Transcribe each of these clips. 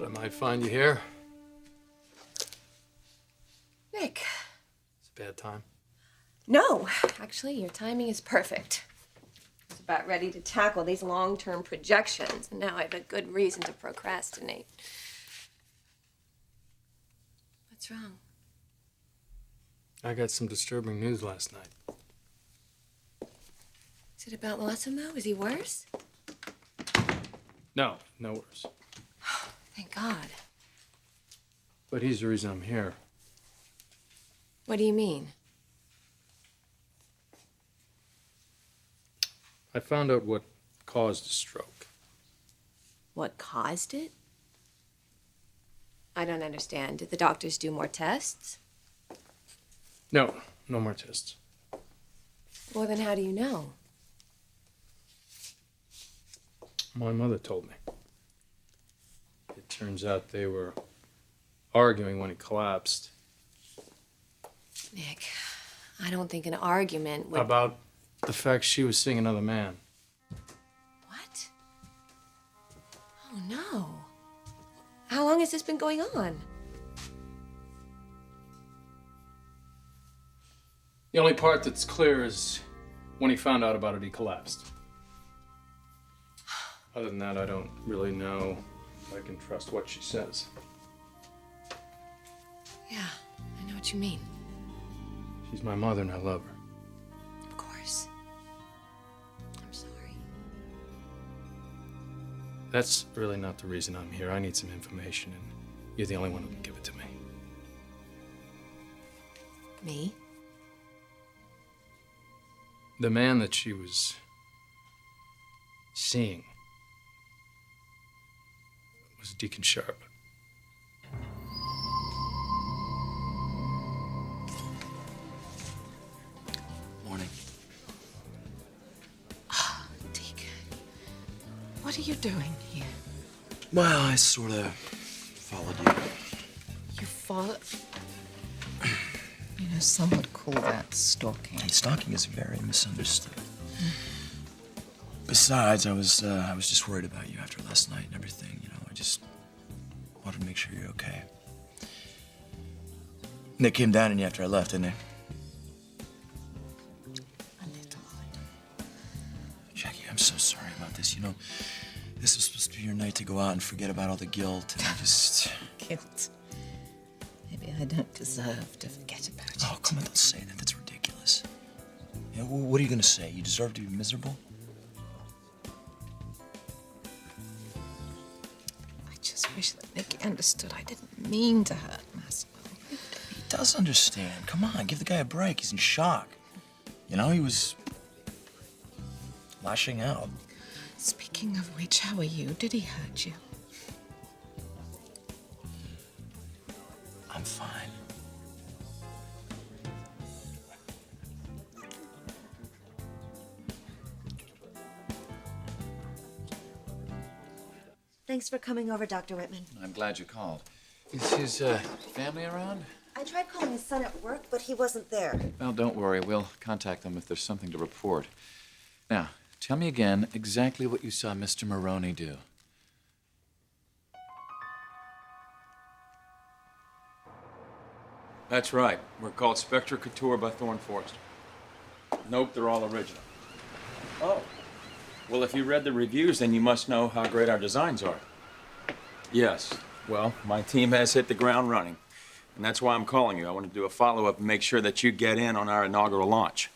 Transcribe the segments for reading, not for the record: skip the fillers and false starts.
I might find you here. Nick. It's a bad time. No, actually, your timing is perfect. I was about ready to tackle these long-term projections, and now I have a good reason to procrastinate. What's wrong? I got some disturbing news last night. Is it about Massimo? Is he worse? No worse. Thank God. But he's the reason I'm here. What do you mean? I found out what caused the stroke. What caused it? I don't understand. Did the doctors do more tests? No more tests. Well, then how do you know? My mother told me. It turns out they were arguing when he collapsed. Nick, I don't think an argument would... About the fact she was seeing another man. What? Oh, no. How long has this been going on? The only part that's clear is when he found out about it, he collapsed. Other than that, I don't really know if I can trust what she says. Yeah, I know what you mean. She's my mother and I love her. Of course. I'm sorry. That's really not the reason I'm here. I need some information, and you're the only one who can give it to me. Me? The man that she was seeing was Deacon Sharp. Morning. Deacon, what are you doing here? Well, I sort of followed you. You follow... You know, some would call that stalking. And stalking is very misunderstood. Besides, I was just worried about you after last night and everything. You know, I just wanted to make sure you're okay. Nick came down on you after I left, didn't he? A little. Jackie, I'm so sorry about this. You know, this was supposed to be your night to go out and forget about all the guilt, and I just... Guilt. Maybe I don't deserve to forget about it. Oh, come on, don't say that. That's ridiculous. Yeah, what are you gonna say? You deserve to be miserable? I just wish that Nick understood I didn't mean to hurt Massimo. He does understand. Come on, give the guy a break. He's in shock. You know, he was lashing out. Speaking of which, how are you? Did he hurt you? I'm fine. Thanks for coming over, Dr. Whittman. I'm glad you called. Is his family around? I tried calling his son at work, but he wasn't there. Well, don't worry. We'll contact them if there's something to report. Now, tell me again exactly what you saw Mr. Maroney do. That's right. We're called Spectra Couture by Thorne Forest. Nope, they're all original. Oh. Well, if you read the reviews, then you must know how great our designs are. Yes. Well, my team has hit the ground running. And that's why I'm calling you. I want to do a follow-up and make sure that you get in on our inaugural launch.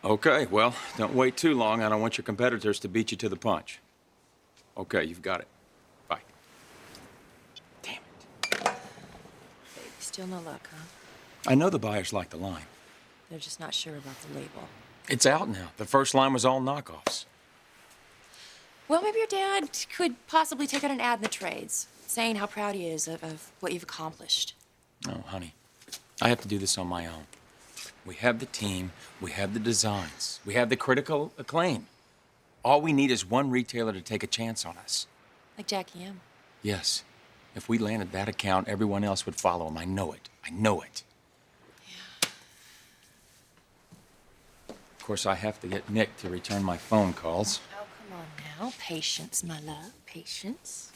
Okay, well, don't wait too long. I don't want your competitors to beat you to the punch. Okay, you've got it. Bye. Damn it. Still no luck, huh? I know the buyers like the line. They're just not sure about the label. It's out now. The first line was all knockoffs. Well, maybe your dad could possibly take out an ad in the trades, saying how proud he is of what you've accomplished. Oh, honey, I have to do this on my own. We have the team, we have the designs, we have the critical acclaim. All we need is one retailer to take a chance on us. Like Jackie M. Yes. If we landed that account, everyone else would follow him. I know it. I know it. Yeah. Of course, I have to get Nick to return my phone calls. Oh, come on now. Patience, my love. Patience.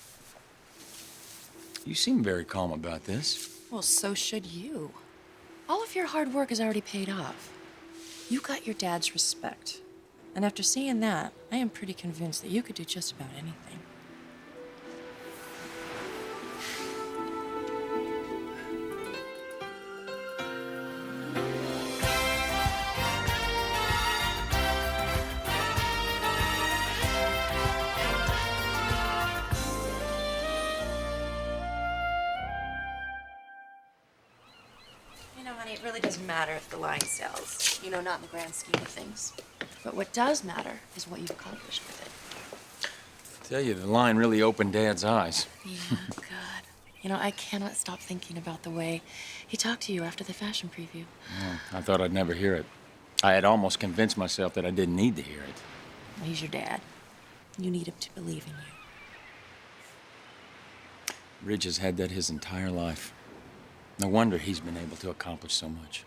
You seem very calm about this. Well, so should you. All of your hard work has already paid off. You got your dad's respect. And after seeing that, I am pretty convinced that you could do just about anything. You know, honey, it really doesn't matter if the line sells. You know, not in the grand scheme of things. But what does matter is what you've accomplished with it. I tell you, the line really opened Dad's eyes. Yeah, good. You know, I cannot stop thinking about the way he talked to you after the fashion preview. Yeah, I thought I'd never hear it. I had almost convinced myself that I didn't need to hear it. Well, he's your dad. You need him to believe in you. Ridge has had that his entire life. No wonder he's been able to accomplish so much.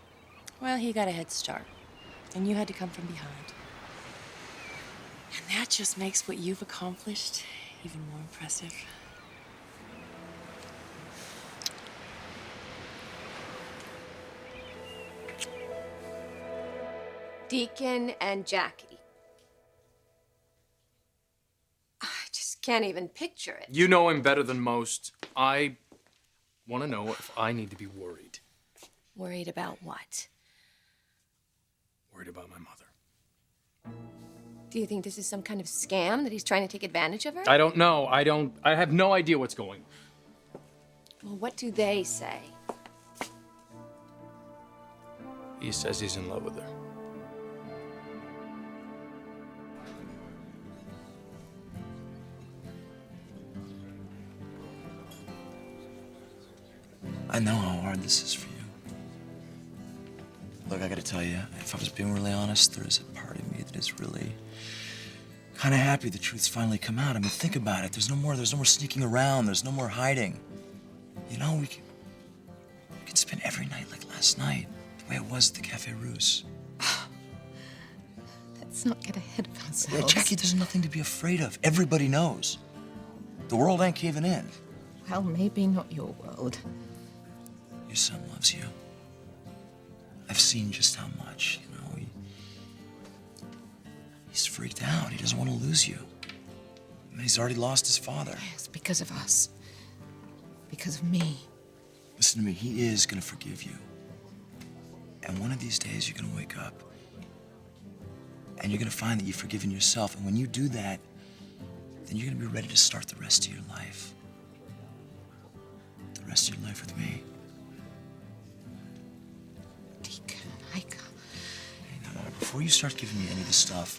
Well, he got a head start, and you had to come from behind. And that just makes what you've accomplished even more impressive. Deacon and Jackie. I just can't even picture it. You know him better than most. I want to know if I need to be worried. Worried about what? Worried about my mother. Do you think this is some kind of scam that he's trying to take advantage of her? I don't know. I have no idea what's going on. Well, what do they say? He says he's in love with her. I know how hard this is for you. Look, I gotta tell you, if I was being really honest, there is a part of me that is really kind of happy the truth's finally come out. I mean, think about it. There's no more sneaking around. There's no more hiding. You know, we could spend every night like last night, the way it was at the Cafe Russe. Let's not get ahead of Yeah, ourselves. Jackie, there's nothing to be afraid of. Everybody knows. The world ain't caving in. Well, maybe not your world. Your son loves you. I've seen just how much, you know. He's freaked out. He doesn't want to lose you. I mean, he's already lost his father. Yes, because of us. Because of me. Listen to me, he is gonna forgive you. And one of these days, you're gonna wake up. And you're gonna find that you've forgiven yourself. And when you do that, then you're gonna be ready to start the rest of your life. The rest of your life with me. Deacon, I can't. Hey, no, before you start giving me any of the stuff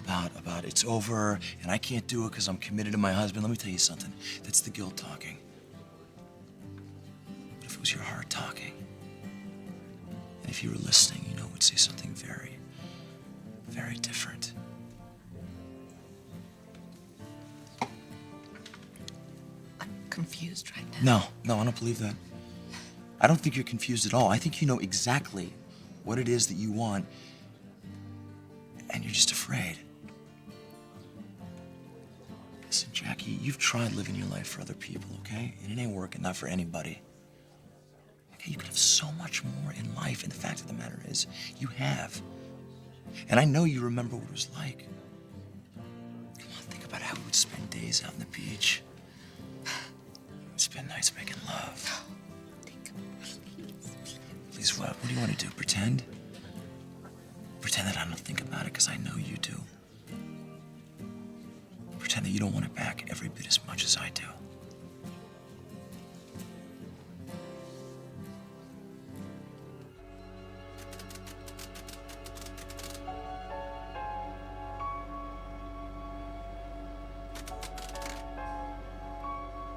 about it's over and I can't do it because I'm committed to my husband, let me tell you something. That's the guilt talking. But if it was your heart talking, and if you were listening, you know, it would say something very, very different. I'm confused right now. No, I don't believe that. I don't think you're confused at all. I think you know exactly what it is that you want, and you're just afraid. Listen, Jackie, you've tried living your life for other people, okay? And it ain't working, not for anybody. Okay, you could have so much more in life, and the fact of the matter is, you have. And I know you remember what it was like. Come on, think about how we would spend days out on the beach. We'd spend nights making love. Deacon, please. Please, what? What do you want to do? Pretend? Pretend that I don't think about it, because I know you do. Pretend that you don't want it back every bit as much as I do.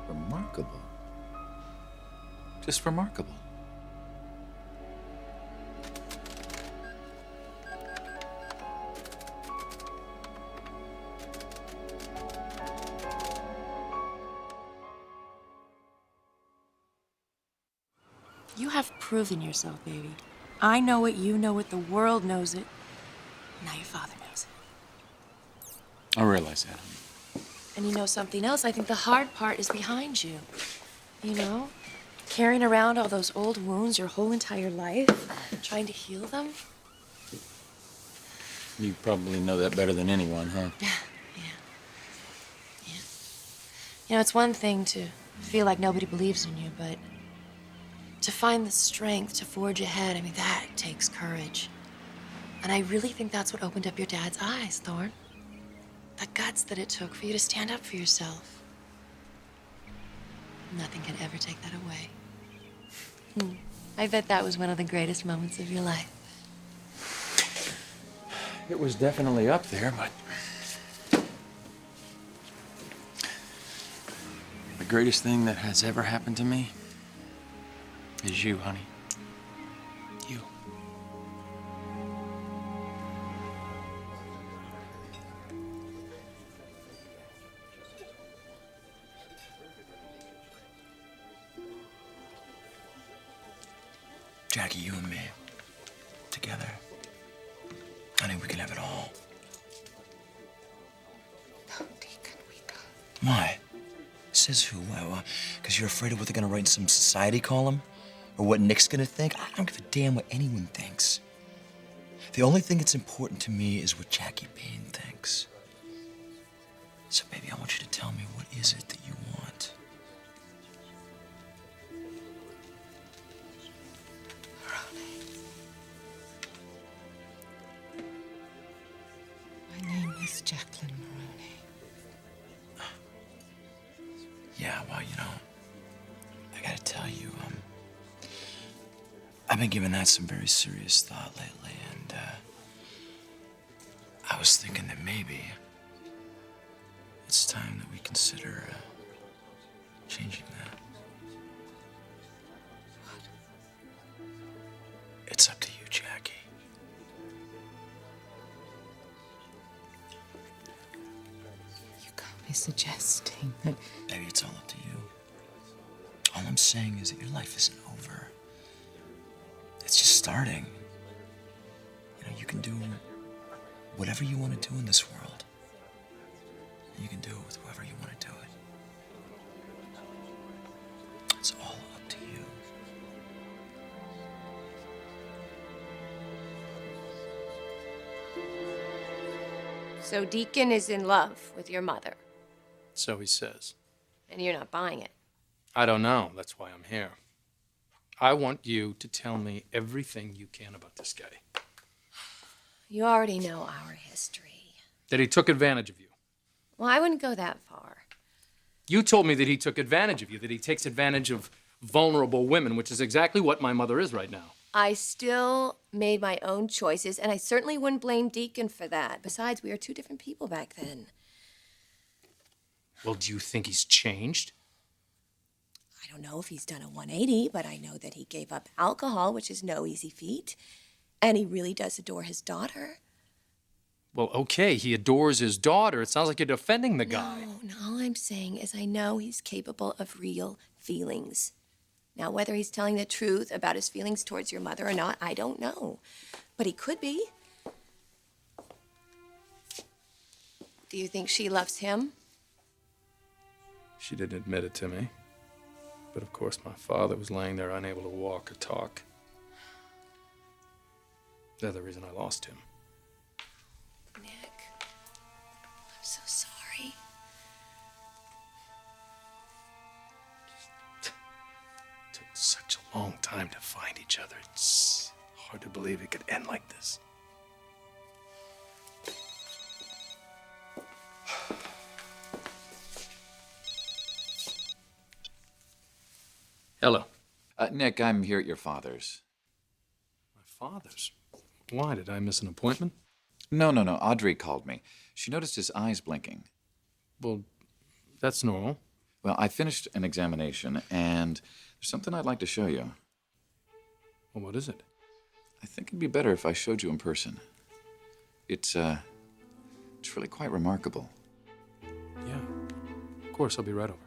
Remarkable. Just remarkable. You have proven yourself, baby. I know it, you know it, the world knows it. Now your father knows it. I realize that, honey. And you know something else? I think the hard part is behind you. You know? Carrying around all those old wounds your whole entire life, trying to heal them. You probably know that better than anyone, huh? Yeah. You know, it's one thing to feel like nobody believes in you, but to find the strength to forge ahead, I mean, that takes courage. And I really think that's what opened up your dad's eyes, Thorne. The guts that it took for you to stand up for yourself. Nothing can ever take that away. I bet that was one of the greatest moments of your life. It was definitely up there, but the greatest thing that has ever happened to me is you, honey. You. Jackie, you and me, together. Honey, we can have it all. No, Deacon, we can't. Why? Says who? Why? Because you're afraid of what they're gonna write in some society column? Or what Nick's gonna think? I don't give a damn what anyone thinks. The only thing that's important to me is what Jackie Payne thinks. So, baby, I want you to tell me, what is it that you want? My name is Jacqueline Maroney. Yeah, well, you know, I gotta tell you, I've been giving that some very serious thought lately, and, I was thinking that maybe it's time that we consider, changing that. What? It's up to you, Jackie. You can't be suggesting that. Baby, it's all up to you. All I'm saying is that your life isn't over. It's just starting. You know, you can do whatever you want to do in this world. And you can do it with whoever you want to do it. It's all up to you. So Deacon is in love with your mother, So he says. and you're not buying it. I don't know. That's why I'm here. I want you to tell me everything you can about this guy. You already know our history. That he took advantage of you. Well, I wouldn't go that far. You told me that he took advantage of you, that he takes advantage of vulnerable women, which is exactly what my mother is right now. I still made my own choices, and I certainly wouldn't blame Deacon for that. Besides, we were two different people back then. Well, do you think he's changed? I don't know if he's done a 180, but I know that he gave up alcohol, which is no easy feat. And he really does adore his daughter. Well, okay, he adores his daughter. It sounds like you're defending the guy. No, all I'm saying is I know he's capable of real feelings. Now, whether he's telling the truth about his feelings towards your mother or not, I don't know. But he could be. Do you think she loves him? She didn't admit it to me. But of course, my father was laying there unable to walk or talk. They're the reason I lost him. Nick, I'm so sorry. Took such a long time to find each other. It's hard to believe it could end like this. Hello. Nick, I'm here at your father's. My father's? Why? Did I miss an appointment? No. Audrey called me. She noticed his eyes blinking. Well, that's normal. Well, I finished an examination, and there's something I'd like to show you. Well, what is it? I think it'd be better if I showed you in person. It's really quite remarkable. Yeah. Of course, I'll be right over.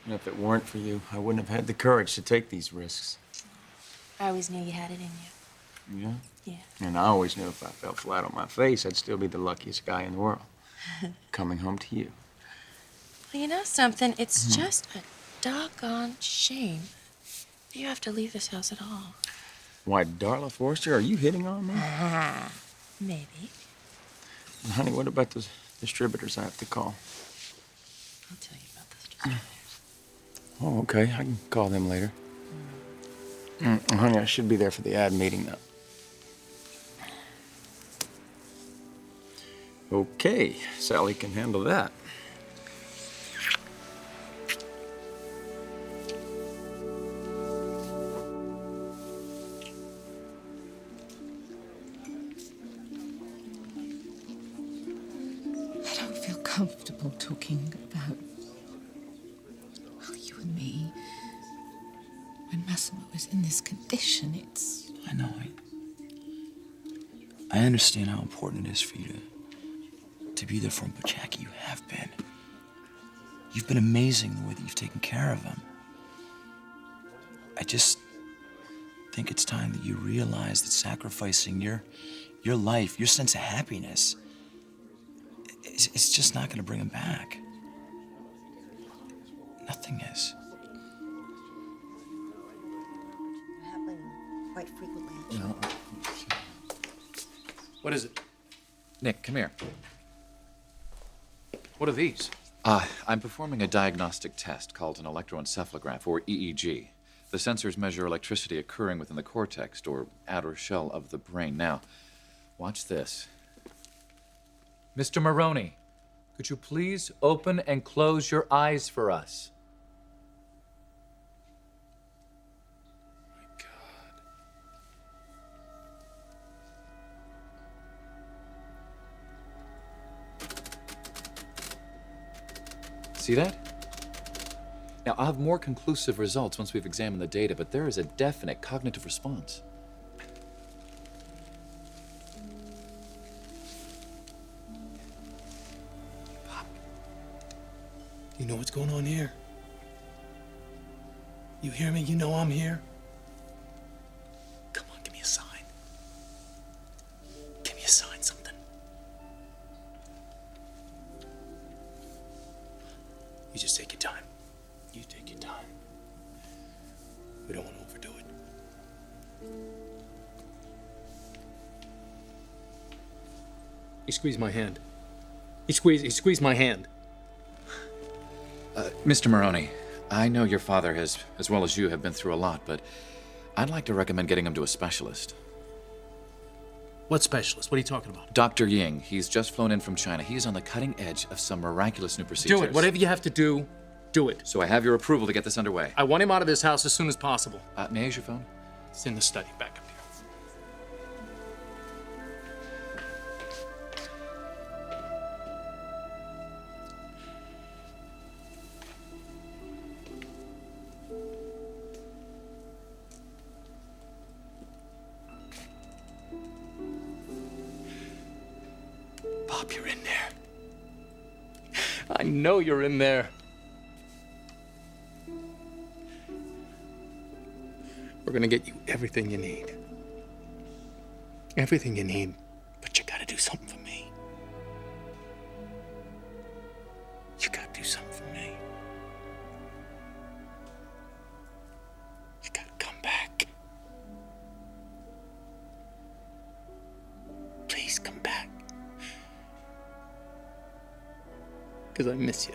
And if it weren't for you, I wouldn't have had the courage to take these risks. I always knew you had it in you. Yeah? Yeah. And I always knew if I fell flat on my face, I'd still be the luckiest guy in the world. Coming home to you. Well, you know something? It's just a doggone shame that you have to leave this house at all. Why, Darla Forster, are you hitting on me? Maybe. And honey, what about those distributors I have to call? I'll tell you about this distributors. Oh, okay. I can call them later. Honey, I should be there for the ad meeting now. Okay, Sally can handle that. I don't feel comfortable talking about, well, you and me. When Massimo is in this condition, it's... I know. I understand how important it is for you to be there for him, but Jackie, you have been. You've been amazing the way that you've taken care of him. I just think it's time that you realize that sacrificing your life, your sense of happiness, it's just not going to bring him back. Nothing is. Happen quite frequently. You know, What is it? Nick, come here. What are these? I'm performing a diagnostic test called an electroencephalograph, or EEG. The sensors measure electricity occurring within the cortex, or outer shell of the brain. Now, watch this. Mr. Maroney, could you please open and close your eyes for us? My God. See that? Now, I'll have more conclusive results once we've examined the data, but there is a definite cognitive response. You know what's going on here? You hear me? You know I'm here? Come on, give me a sign. Give me a sign, something. You just take your time. You take your time. We don't want to overdo it. He squeezed my hand. He squeezed my hand. Mr. Maroney, I know your father has, as well as you, have been through a lot, but I'd like to recommend getting him to a specialist. What specialist? What are you talking about? Dr. Ying, he's just flown in from China. He is on the cutting edge of some miraculous new procedures. Do it. Whatever you have to do, do it. So I have your approval to get this underway. I want him out of this house as soon as possible. May I use your phone? It's in the study, back up here. Bob, you're in there. I know you're in there. We're gonna get you everything you need. Everything you need, but you gotta do something for me. You gotta do something for me. You gotta come back. Please come back. Because I miss you.